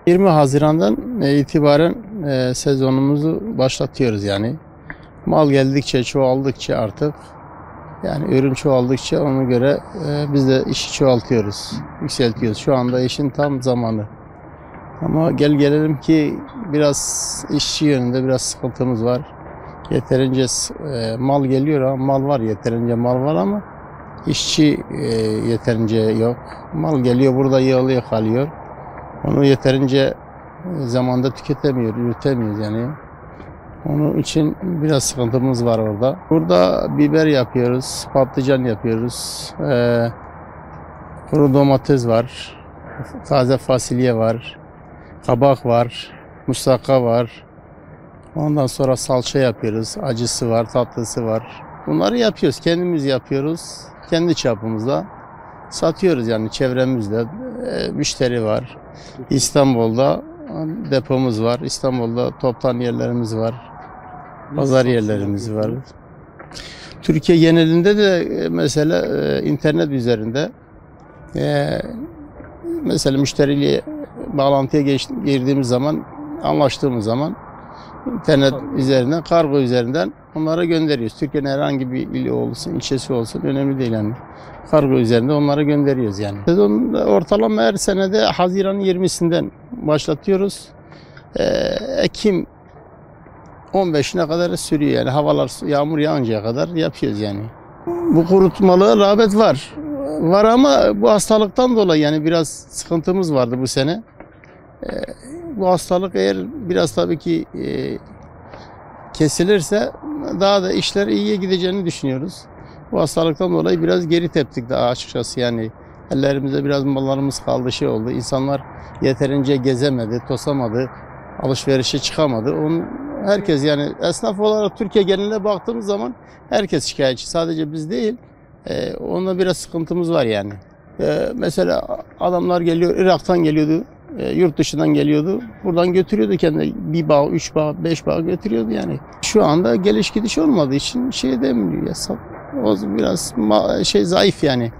...20 Haziran'dan itibaren sezonumuzu başlatıyoruz yani. Mal geldikçe, çoğaldıkça artık, yani ürün çoğaldıkça ona göre biz de işi çoğaltıyoruz, yükseltiyoruz. Şu anda işin tam zamanı. Ama gelelim ki biraz işçi yönünde biraz sıkıntımız var. Yeterince mal geliyor ama mal var, yeterince mal var ama işçi yeterince yok. Mal geliyor, burada yığılıyor kalıyor. Onu yeterince zamanda tüketemiyor, üretemiyoruz yani. Onun için biraz sıkıntımız var orada. Burada biber yapıyoruz, patlıcan yapıyoruz, kuru domates var, taze fasulye var, kabak var, musakka var. Ondan sonra salça yapıyoruz, acısı var, tatlısı var. Bunları yapıyoruz, kendimiz yapıyoruz, kendi çapımızda satıyoruz yani çevremizde. Müşteri var. İstanbul'da depomuz var, İstanbul'da toptan yerlerimiz var, pazar yerlerimiz var. Türkiye genelinde de mesela internet üzerinde mesela müşteriyle bağlantıya girdiğimiz zaman, anlaştığımız zaman internet üzerinden, kargo üzerinden onlara gönderiyoruz. Türkiye'nin herhangi bir ili olsun, ilçesi olsun önemli değil yani. Kargo üzerinde onlara gönderiyoruz yani. Sezon ortalama her senede Haziran'ın 20'sinden başlatıyoruz. Ekim 15'ine kadar sürüyor yani. Havalar yağmur yağıncaya kadar yapıyoruz yani. Bu kurutmalığa rağbet var. Var ama bu hastalıktan dolayı yani biraz sıkıntımız vardı bu sene. Bu hastalık eğer biraz tabii ki kesilirse daha da işler iyiye gideceğini düşünüyoruz. Bu hastalıktan dolayı biraz geri teptik daha açıkçası yani. Ellerimizde biraz mallarımız kaldı, oldu. İnsanlar yeterince gezemedi, tosamadı, alışverişe çıkamadı. Herkes yani esnaf olarak Türkiye geneline baktığımız zaman herkes şikayetçi. Sadece biz değil. Onunla biraz sıkıntımız var yani. Mesela adamlar geliyor, Irak'tan geliyordu, yurt dışından geliyordu. Buradan götürüyordu kendine bir bağ, 3 bağ, 5 bağ götürüyordu yani. Şu anda geliş gidiş olmadığı için demiyor ya. O biraz zayıf yani.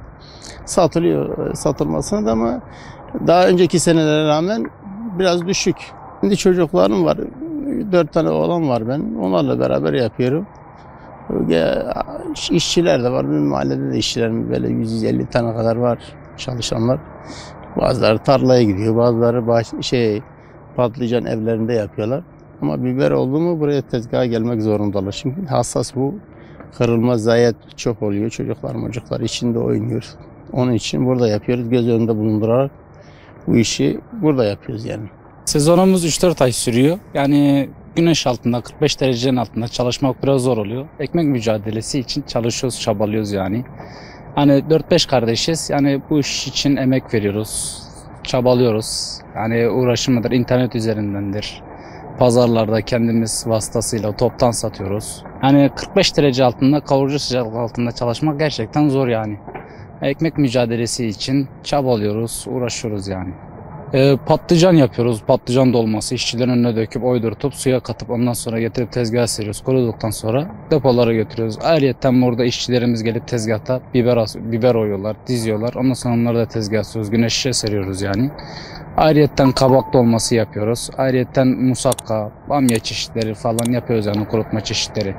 Satılıyor satılmasına da ama daha önceki senelere rağmen biraz düşük. Şimdi çocuklarım var. 4 tane oğlan var ben. Onlarla beraber yapıyorum. İşçiler de var. Benim mahallede de işçilerim böyle 150 tane kadar var çalışanlar. Bazıları tarlaya gidiyor. Bazıları patlıcan evlerinde yapıyorlar. Ama biber oldu mu buraya tezgaha gelmek zorundalar. Çünkü hassas bu. Kırılma, zayiat çok oluyor. Çocuklar içinde oynuyor. Onun için burada yapıyoruz. Göz önünde bulundurarak bu işi burada yapıyoruz yani. Sezonumuz 3-4 ay sürüyor. Yani güneş altında, 45 derecenin altında çalışmak biraz zor oluyor. Ekmek mücadelesi için çalışıyoruz, çabalıyoruz yani. Hani 4-5 kardeşiz. Yani bu iş için emek veriyoruz, çabalıyoruz. Yani uğraşımıdır, internet üzerindendir. Pazarlarda kendimiz vasıtasıyla toptan satıyoruz. Hani 45 derece altında, kavurucu sıcaklık altında çalışmak gerçekten zor yani. Ekmek mücadelesi için çabalıyoruz, uğraşıyoruz yani. Patlıcan yapıyoruz. Patlıcan dolması. İşçilerin önüne döküp oydurtup suya katıp ondan sonra getirip tezgaha seriyoruz. Kuruduktan sonra depolara götürüyoruz. Ayrıyeten burada işçilerimiz gelip tezgahta biber oyuyorlar, diziyorlar. Ondan sonra onları da tezgaha seriyoruz. Güneşe seriyoruz yani. Ayrıyeten kabak dolması yapıyoruz. Ayrıyeten musakka, bamya çeşitleri falan yapıyoruz yani kurutma çeşitleri.